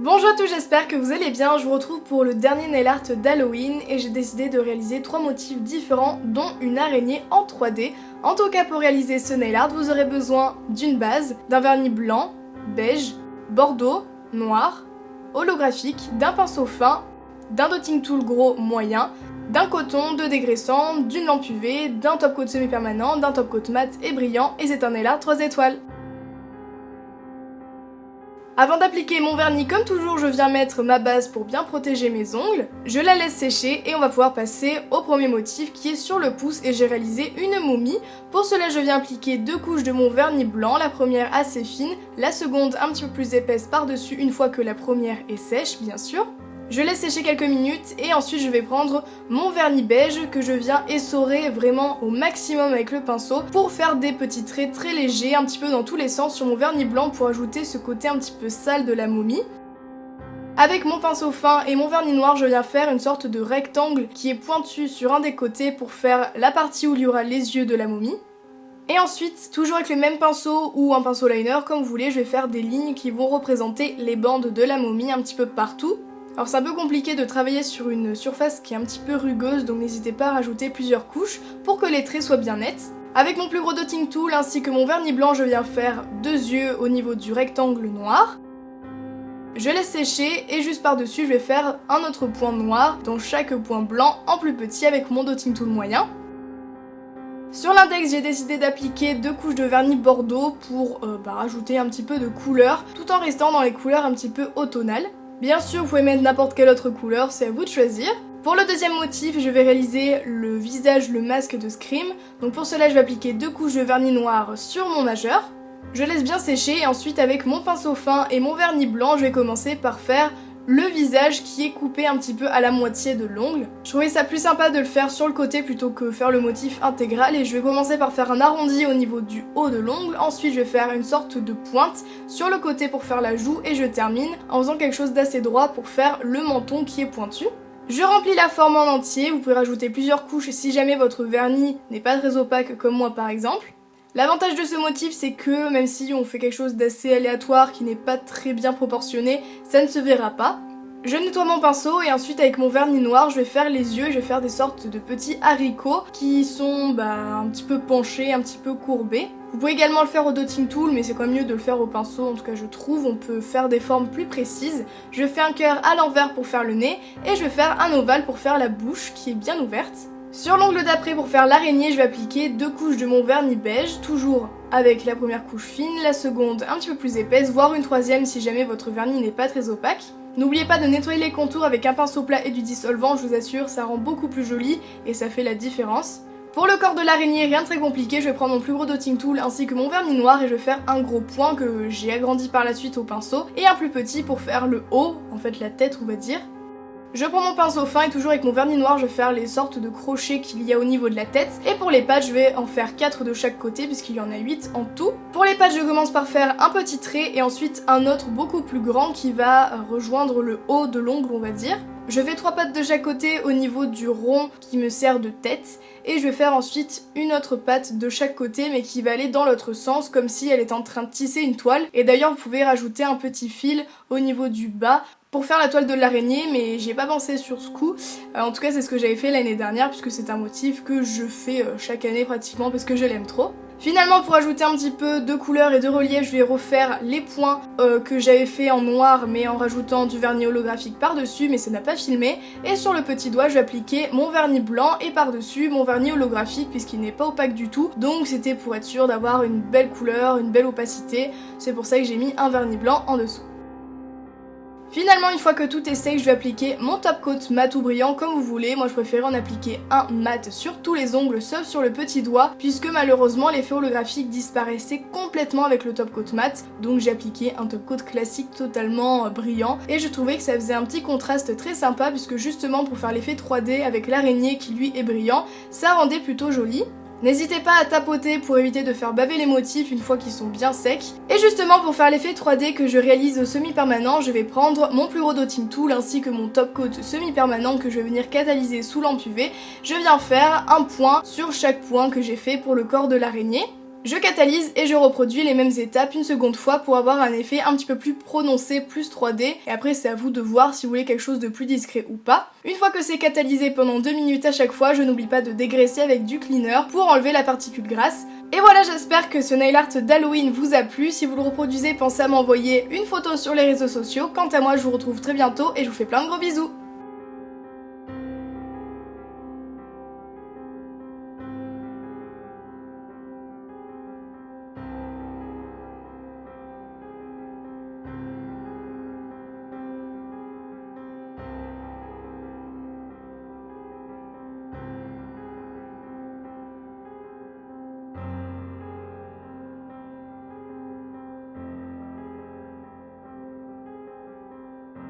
Bonjour à tous, j'espère que vous allez bien. Je vous retrouve pour le dernier nail art d'Halloween et j'ai décidé de réaliser 3 motifs différents dont une araignée en 3D. En tout cas, pour réaliser ce nail art, vous aurez besoin d'une base, d'un vernis blanc, beige, bordeaux, noir, holographique, d'un pinceau fin, d'un dotting tool gros moyen, d'un coton, de dégraissant, d'une lampe UV, d'un top coat semi-permanent, d'un top coat mat et brillant, et c'est un nail art 3 étoiles. Avant d'appliquer mon vernis, comme toujours, je viens mettre ma base pour bien protéger mes ongles. Je la laisse sécher et on va pouvoir passer au premier motif qui est sur le pouce et j'ai réalisé une momie. Pour cela, je viens appliquer 2 couches de mon vernis blanc, la première assez fine, la seconde un petit peu plus épaisse par-dessus une fois que la première est sèche, bien sûr. Je laisse sécher quelques minutes et ensuite je vais prendre mon vernis beige que je viens essorer vraiment au maximum avec le pinceau pour faire des petits traits très légers un petit peu dans tous les sens sur mon vernis blanc pour ajouter ce côté un petit peu sale de la momie. Avec mon pinceau fin et mon vernis noir, je viens faire une sorte de rectangle qui est pointu sur un des côtés pour faire la partie où il y aura les yeux de la momie. Et ensuite, toujours avec le même pinceau ou un pinceau liner comme vous voulez, je vais faire des lignes qui vont représenter les bandes de la momie un petit peu partout. Alors c'est un peu compliqué de travailler sur une surface qui est un petit peu rugueuse, donc n'hésitez pas à rajouter plusieurs couches pour que les traits soient bien nets. Avec mon plus gros dotting tool ainsi que mon vernis blanc, je viens faire 2 yeux au niveau du rectangle noir. Je laisse sécher et juste par-dessus, je vais faire un autre point noir dans chaque point blanc en plus petit avec mon dotting tool moyen. Sur l'index, j'ai décidé d'appliquer 2 couches de vernis bordeaux pour rajouter un petit peu de couleur tout en restant dans les couleurs un petit peu automnales. Bien sûr, vous pouvez mettre n'importe quelle autre couleur, c'est à vous de choisir. Pour le deuxième motif, je vais réaliser le visage, le masque de Scream. Donc pour cela, je vais appliquer 2 couches de vernis noir sur mon majeur. Je laisse bien sécher et ensuite avec mon pinceau fin et mon vernis blanc, je vais commencer par faire le visage qui est coupé un petit peu à la moitié de l'ongle. Je trouvais ça plus sympa de le faire sur le côté plutôt que faire le motif intégral et je vais commencer par faire un arrondi au niveau du haut de l'ongle. Ensuite je vais faire une sorte de pointe sur le côté pour faire la joue et je termine en faisant quelque chose d'assez droit pour faire le menton qui est pointu. Je remplis la forme en entier, vous pouvez rajouter plusieurs couches si jamais votre vernis n'est pas très opaque comme moi par exemple. L'avantage de ce motif, c'est que même si on fait quelque chose d'assez aléatoire qui n'est pas très bien proportionné, ça ne se verra pas. Je nettoie mon pinceau et ensuite avec mon vernis noir, je vais faire les yeux, je vais faire des sortes de petits haricots qui sont un petit peu penchés, un petit peu courbés. Vous pouvez également le faire au dotting tool, mais c'est quand même mieux de le faire au pinceau, en tout cas je trouve, on peut faire des formes plus précises. Je fais un cœur à l'envers pour faire le nez et je vais faire un ovale pour faire la bouche qui est bien ouverte. Sur l'ongle d'après, pour faire l'araignée, je vais appliquer 2 couches de mon vernis beige, toujours avec la première couche fine, la seconde un petit peu plus épaisse, voire une troisième si jamais votre vernis n'est pas très opaque. N'oubliez pas de nettoyer les contours avec un pinceau plat et du dissolvant, je vous assure, ça rend beaucoup plus joli et ça fait la différence. Pour le corps de l'araignée, rien de très compliqué, je vais prendre mon plus gros dotting tool ainsi que mon vernis noir et je vais faire un gros point que j'ai agrandi par la suite au pinceau et un plus petit pour faire le haut, en fait la tête on va dire. Je prends mon pinceau fin et toujours avec mon vernis noir, je vais faire les sortes de crochets qu'il y a au niveau de la tête. Et pour les pattes, je vais en faire 4 de chaque côté puisqu'il y en a 8 en tout. Pour les pattes, je commence par faire un petit trait et ensuite un autre beaucoup plus grand qui va rejoindre le haut de l'ongle, on va dire. Je fais 3 pattes de chaque côté au niveau du rond qui me sert de tête. Et je vais faire ensuite une autre patte de chaque côté mais qui va aller dans l'autre sens comme si elle était en train de tisser une toile. Et d'ailleurs, vous pouvez rajouter un petit fil au niveau du bas pour faire la toile de l'araignée, mais j'y ai pas pensé sur ce coup. En tout cas, c'est ce que j'avais fait l'année dernière puisque c'est un motif que je fais chaque année pratiquement parce que je l'aime trop. Finalement, pour ajouter un petit peu de couleur et de relief, je vais refaire les points que j'avais fait en noir mais en rajoutant du vernis holographique par-dessus, mais ça n'a pas filmé. Et sur le petit doigt, je vais appliquer mon vernis blanc et par-dessus mon vernis holographique puisqu'il n'est pas opaque du tout. Donc c'était pour être sûr d'avoir une belle couleur, une belle opacité. C'est pour ça que j'ai mis un vernis blanc en dessous. Finalement, une fois que tout est sec, je vais appliquer mon top coat mat ou brillant comme vous voulez. Moi je préfère en appliquer un mat sur tous les ongles sauf sur le petit doigt puisque malheureusement l'effet holographique disparaissait complètement avec le top coat mat. Donc j'ai appliqué un top coat classique totalement brillant et je trouvais que ça faisait un petit contraste très sympa puisque justement pour faire l'effet 3D avec l'araignée qui lui est brillant, ça rendait plutôt joli. N'hésitez pas à tapoter pour éviter de faire baver les motifs une fois qu'ils sont bien secs. Et justement pour faire l'effet 3D que je réalise au semi-permanent, je vais prendre mon plus gros dotting tool ainsi que mon top coat semi-permanent que je vais venir catalyser sous lampe UV. Je viens faire un point sur chaque point que j'ai fait pour le corps de l'araignée. Je catalyse et je reproduis les mêmes étapes une seconde fois pour avoir un effet un petit peu plus prononcé, plus 3D. Et après c'est à vous de voir si vous voulez quelque chose de plus discret ou pas. Une fois que c'est catalysé pendant 2 minutes à chaque fois, je n'oublie pas de dégraisser avec du cleaner pour enlever la particule grasse. Et voilà, j'espère que ce nail art d'Halloween vous a plu. Si vous le reproduisez, pensez à m'envoyer une photo sur les réseaux sociaux. Quant à moi, je vous retrouve très bientôt et je vous fais plein de gros bisous.